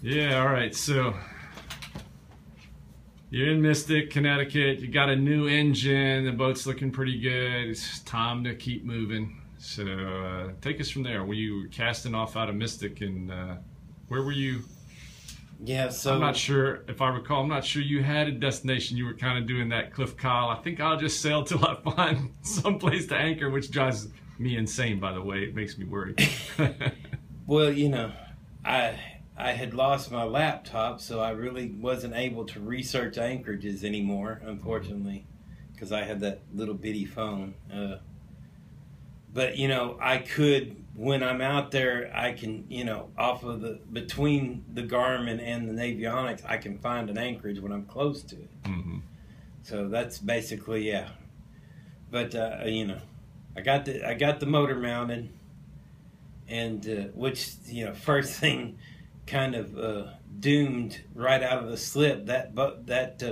Yeah, all right. So you're in Mystic, Connecticut. You got a new engine. The boat's looking pretty good. It's time to keep moving. So take us from there. Were you casting off out of Mystic, and where were you? Yeah, so I'm not sure if I recall. I'm not sure you had a destination. You were kind of doing that Cliff Kyle. I think I'll just sail till I find someplace to anchor, which drives me insane. By the way, it makes me worry. Well, you know, I had lost my laptop, so I really wasn't able to research anchorages anymore, unfortunately, because I had that little bitty phone. But, you know, I could, when I'm out there, I can, you know, off of between the Garmin and the Navionics, I can find an anchorage when I'm close to it. Mm-hmm. So that's basically, yeah. But, you know, I got the motor mounted, and which, you know, first thing kind of doomed right out of the slip. That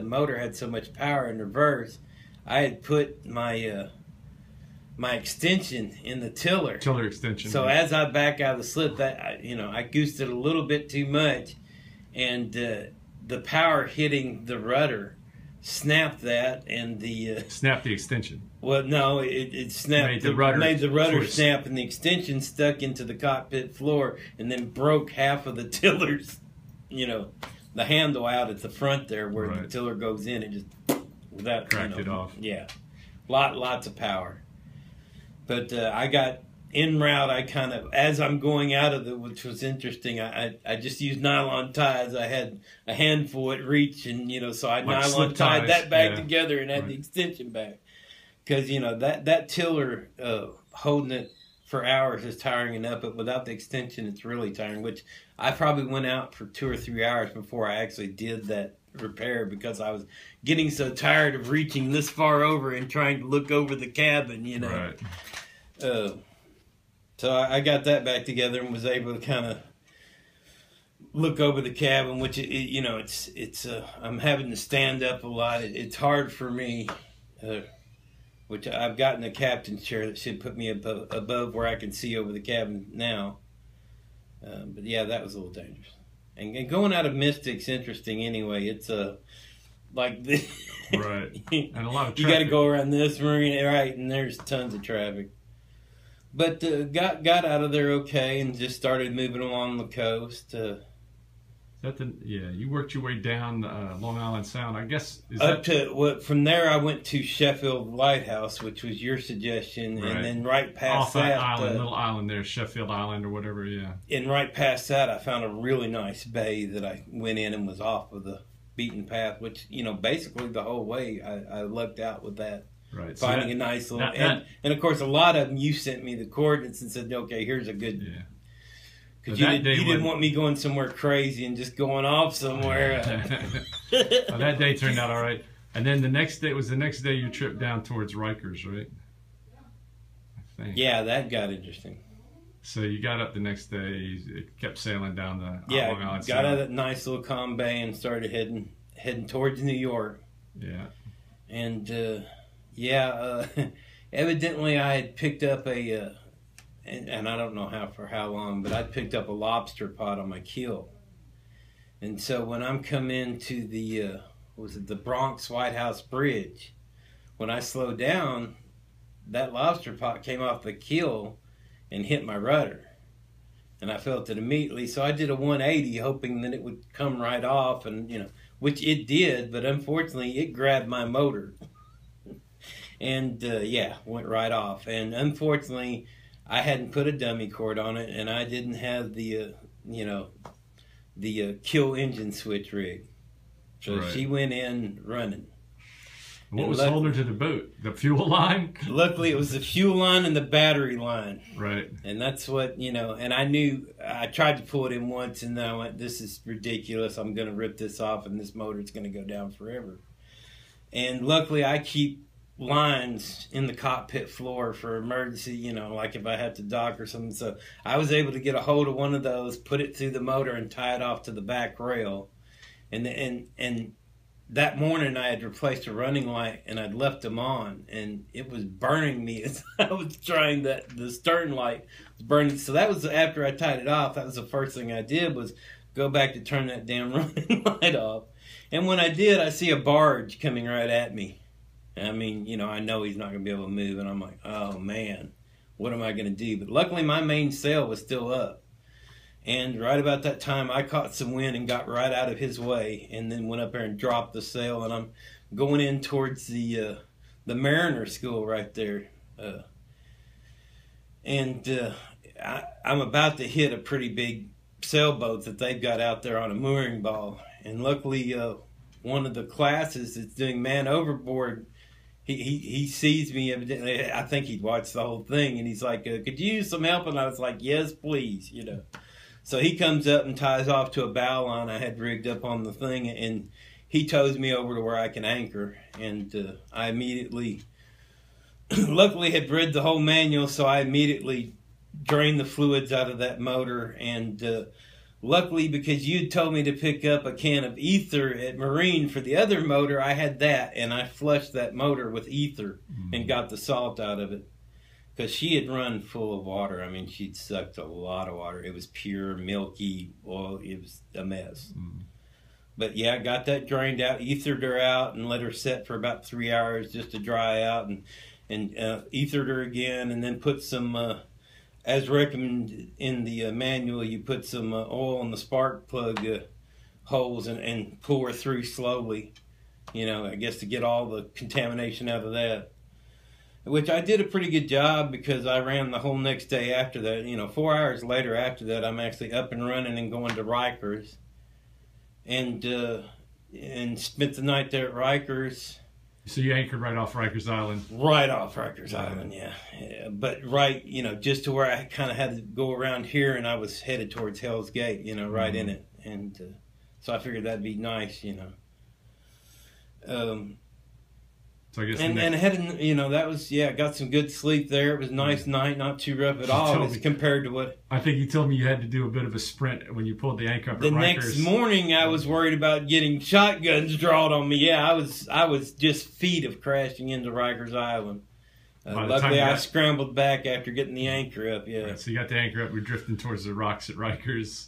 motor had so much power in reverse. I had put my my extension in the tiller. Tiller extension. So as I back out of the slip, I goosed it a little bit too much, and the power hitting the rudder snapped that, and the snapped the extension. Well, no, it snapped. Made the rudder snap, and the extension stuck into the cockpit floor, and then broke half of the tiller's, you know, the handle out at the front there where the tiller goes in. It just without cracked it off. Yeah, lots of power. But I got en route. I kind of, as I'm going out of it, which was interesting, I just used nylon ties. I had a handful at reach, and, you know, so I like nylon tied that back together and had the extension back. Because, you know, that tiller, holding it for hours is tiring enough, but without the extension, it's really tiring, which I probably went out for 2 or 3 hours before I actually did that repair, because I was getting so tired of reaching this far over and trying to look over the cabin, you know. Right. So I got that back together and was able to kind of look over the cabin, which, you know, it's I'm having to stand up a lot. It's hard for me, which I've gotten a captain's chair that should put me above where I can see over the cabin now. But yeah, that was a little dangerous. And going out of Mystic's interesting anyway. It's like this. Right. And a lot of traffic. You got to go around this marina, right? And there's tons of traffic. But got out of there okay and just started moving along the coast. You worked your way down Long Island Sound, I guess. From there I went to Sheffield Lighthouse, which was your suggestion, and then right past off that island, little island there, Sheffield Island or whatever, yeah. And right past that, I found a really nice bay that I went in and was off of the beaten path, which, you know, basically the whole way I lucked out with that. Right. Finding a nice little, and of course a lot of them you sent me the coordinates and said, okay, here's a good. Yeah. Because you didn't want me going somewhere crazy and just going off somewhere. Well, that day turned out all right. And then the next day your trip down towards Rikers, right? I think. Yeah, that got interesting. So you got up the next day, it kept sailing down the Long Island got out of that nice little calm bay and started heading towards New York. Yeah. And evidently I had picked up and I don't know for how long, but I picked up a lobster pot on my keel. And so when I'm coming into the Bronx White House Bridge, when I slowed down, that lobster pot came off the keel and hit my rudder. And I felt it immediately, so I did a 180 hoping that it would come right off, and, you know, which it did, but unfortunately it grabbed my motor. And went right off. And unfortunately, I hadn't put a dummy cord on it, and I didn't have the kill engine switch rig. So she went in running. What was holding her to the boat? The fuel line? Luckily, it was the fuel line and the battery line. Right. And that's what, you know, and I knew, I tried to pull it in once, and then I went, this is ridiculous. I'm going to rip this off, and this motor's going to go down forever. And luckily, I keep lines in the cockpit floor for emergency, you know, like if I had to dock or something. So I was able to get a hold of one of those, put it through the motor, and tie it off to the back rail. And that morning I had replaced a running light, and I'd left them on, and it was burning me as I was trying the stern light was burning. So that was after I tied it off. That was the first thing I did, was go back to turn that damn running light off. And when I did, I see a barge coming right at me. I mean, you know, I know he's not going to be able to move, and I'm like, oh, man, what am I going to do? But luckily, my main sail was still up. And right about that time, I caught some wind and got right out of his way, and then went up there and dropped the sail, and I'm going in towards the Mariner School right there. I'm about to hit a pretty big sailboat that they've got out there on a mooring ball. And luckily, one of the classes that's doing man overboard, he sees me. Evidently, I think he'd watched the whole thing, and he's like, "Could you use some help?" And I was like, "Yes, please." You know. So he comes up and ties off to a bow line I had rigged up on the thing, and he tows me over to where I can anchor. And I immediately, luckily, had read the whole manual, so I immediately drained the fluids out of that motor. And luckily, because you'd told me to pick up a can of ether at Marine for the other motor, I had that, and I flushed that motor with ether and got the salt out of it. Because she had run full of water. I mean, she'd sucked a lot of water. It was pure, milky oil. It was a mess. But yeah, I got that drained out, ethered her out, and let her set for about 3 hours just to dry out, and ethered her again, and then put some... as recommended in the manual, you put some oil in the spark plug holes and pull her through slowly, you know, I guess to get all the contamination out of that. Which I did a pretty good job, because I ran the whole next day after that. You know, 4 hours later after that, I'm actually up and running and going to Rikers. And spent the night there at Rikers. So you anchored right off Rikers Island? Right off Rikers Island, yeah. But right, you know, just to where I kind of had to go around here, and I was headed towards Hell's Gate, you know, right in it. And so I figured that'd be nice, you know. So I guess and I had, you know, that was, yeah, got some good sleep there. It was a nice night, not too rough at all as compared to what... I think you told me you had to do a bit of a sprint when you pulled the anchor up at The Rikers. next morning, I was worried about getting shotguns drawn on me. Yeah, I was just feet of crashing into Rikers Island. Luckily, I scrambled back after getting the anchor up, yeah. Right, so you got the anchor up, we're drifting towards the rocks at Rikers.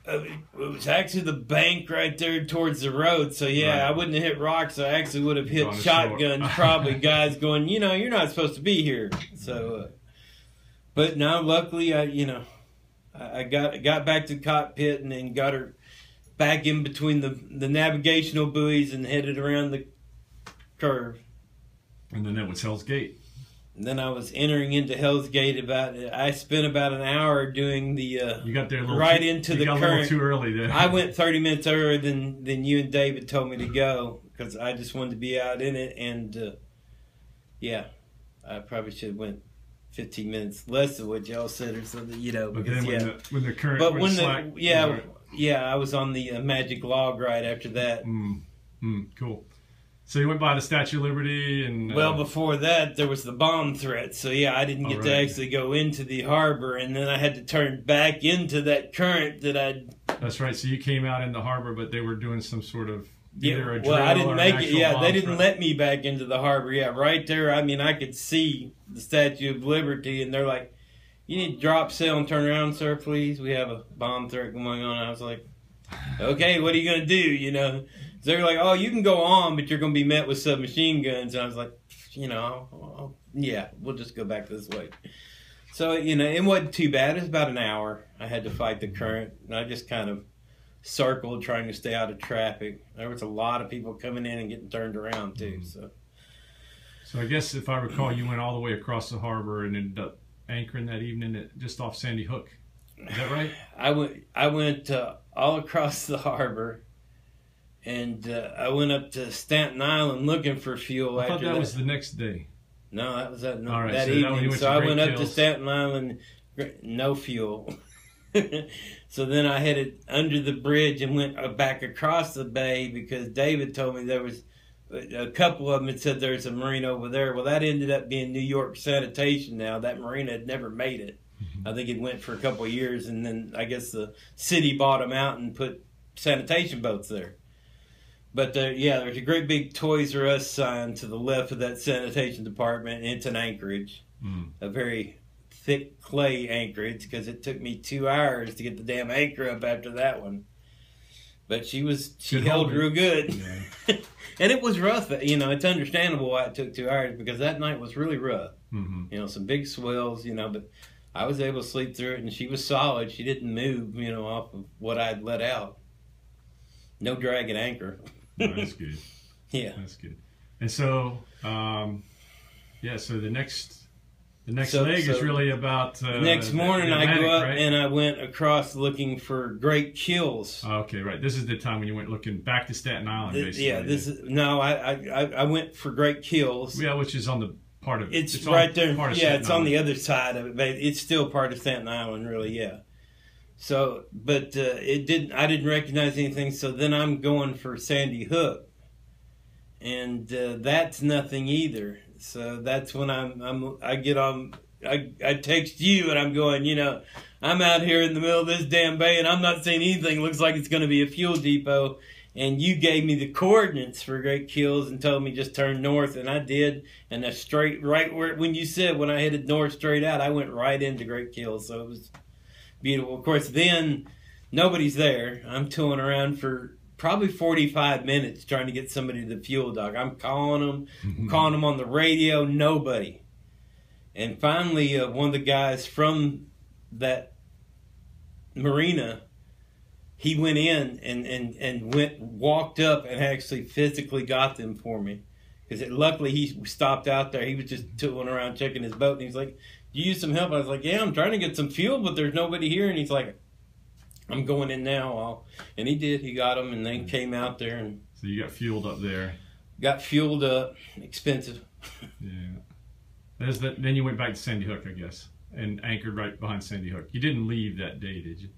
It was actually the bank right there towards the road. So, yeah, right. I wouldn't have hit rocks. I actually would have hit shotguns, probably guys going, you know, you're not supposed to be here. So, but no, luckily, I got back to the cockpit and then got her back in between the navigational buoys and headed around the curve. And then that was Hell's Gate. And then I was entering into Hell's Gate. I spent about an hour doing the you got there a little right too, into you the got current. A little too early there. I went 30 minutes earlier than you and David told me to go, because I just wanted to be out in it. And yeah, I probably should have went 15 minutes less than what y'all said, or something, you know. But because, then when the current but went slack, I was on the magic log right after that. Cool. So you went by the Statue of Liberty and... Well, before that, there was the bomb threat. So, yeah, I didn't get to actually go into the harbor. And then I had to turn back into that current that I'd... That's right. So you came out in the harbor, but they were doing some sort of... Yeah, well, I didn't make it. Yeah, they didn't let me back into the harbor. Yeah, right there. I mean, I could see the Statue of Liberty. And they're like, you need to drop sail and turn around, sir, please. We have a bomb threat going on. I was like, okay, what are you going to do, you know? They're like, oh, you can go on, but you're going to be met with submachine guns. And I was like, you know, yeah, we'll just go back this way. So, you know, it wasn't too bad. It was about an hour. I had to fight the current, and I just kind of circled trying to stay out of traffic. There was a lot of people coming in and getting turned around, too. So I guess if I recall, you went all the way across the harbor and ended up anchoring that evening just off Sandy Hook. Is that right? I went all across the harbor. And I went up to Staten Island looking for fuel. I thought that was the next day. No, that was that so evening. So I went up to Staten Island, no fuel. So then I headed under the bridge and went back across the bay, because David told me there was a couple of them that said there's a marina over there. Well, that ended up being New York Sanitation now. That marina had never made it. I think it went for a couple of years, and then I guess the city bought them out and put sanitation boats there. But there's a great big Toys R Us sign to the left of that sanitation department, and it's an anchorage, a very thick clay anchorage, because it took me 2 hours to get the damn anchor up after that one. But she Good held holder. real good. Yeah. And it was rough. You know, it's understandable why it took 2 hours, because that night was really rough. Mm-hmm. You know, some big swells, you know, but I was able to sleep through it, and she was solid. She didn't move, you know, off of what I'd let out. No drag at anchor. No, that's good. Yeah. That's good. And so, so the next leg is really about the next morning the I go up, right? and I went across looking for great kills. Okay, right. This is the time when you went looking back to Staten Island, basically. I went for great kills. Yeah, which is on the part of it's right there. Part of Yeah, Staten it's on Island. the other side of it, but it's still part of Staten Island, really. Yeah. So, but it didn't. I didn't recognize anything. So then I'm going for Sandy Hook, and that's nothing either. So that's when I get on. I text you, and I'm going, you know, I'm out here in the middle of this damn bay, and I'm not seeing anything. Looks like it's going to be a fuel depot. And you gave me the coordinates for Great Kills and told me just turn north, and I did. And that's straight, right where, when you said when I headed north straight out, I went right into Great Kills. So it was beautiful. Of course, then nobody's there. I'm tooling around for probably 45 minutes trying to get somebody to the fuel dock. I'm calling them on the radio, nobody. And finally, one of the guys from that marina, he went in and walked up and actually physically got them for me. Because luckily he stopped out there. He was just tooling around checking his boat. And he's like, "Do you use some help?" I was like, "Yeah, I'm trying to get some fuel, but there's nobody here." And he's like, "I'm going in now." And he did. He got them, and they came out there. And So you got fueled up there. got fueled up. Expensive. Yeah. Then you went back to Sandy Hook, I guess, and anchored right behind Sandy Hook. You didn't leave that day, did you?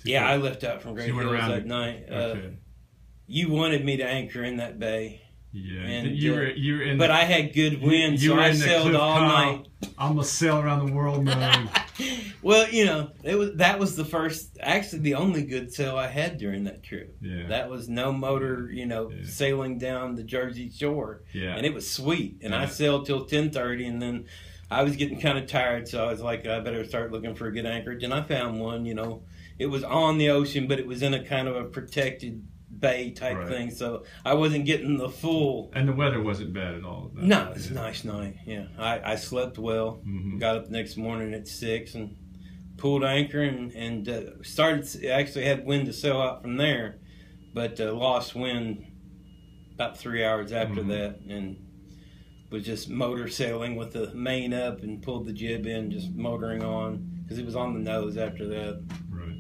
Yeah, I left out from Great Hills that night. Okay. You wanted me to anchor in that bay. Yeah, And, you were in. But I had good wind, so I sailed all night. I'm gonna sail around the world mode. Well, you know, that was the first, actually the only good sail I had during that trip. Yeah. That was no motor, you know, sailing down the Jersey Shore. Yeah. And it was sweet. And I Yeah. sailed till 10:30, and then I was getting kind of tired, so I was like, I better start looking for a good anchorage. And I found one, you know. It was on the ocean, but it was in a kind of a protected bay type Right. thing, so I wasn't getting the full. And the weather wasn't bad at all. No, it's a nice night. Yeah, I slept well. Mm-hmm. Got up the next morning at 6 and pulled anchor and started. Actually had wind to sail out from there, but lost wind about 3 hours after that, and was just motor sailing with the main up and pulled the jib in, just motoring on because it was on the nose after that. Right.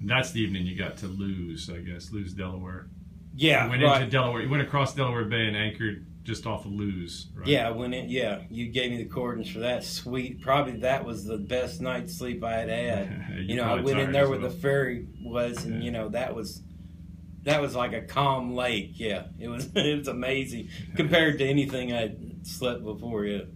And that's the evening you got to Lewes, I guess. Lewes, Delaware. Yeah, You went right. into Delaware. You went across Delaware Bay and anchored just off of Lewes, right? Yeah, I went in. Yeah, you gave me the coordinates for that. Sweet. Probably that was the best night's sleep I had. You know, I went in there where the ferry was, and you know that was like a calm lake. Yeah, it was. It was amazing compared to anything I'd slept before yet.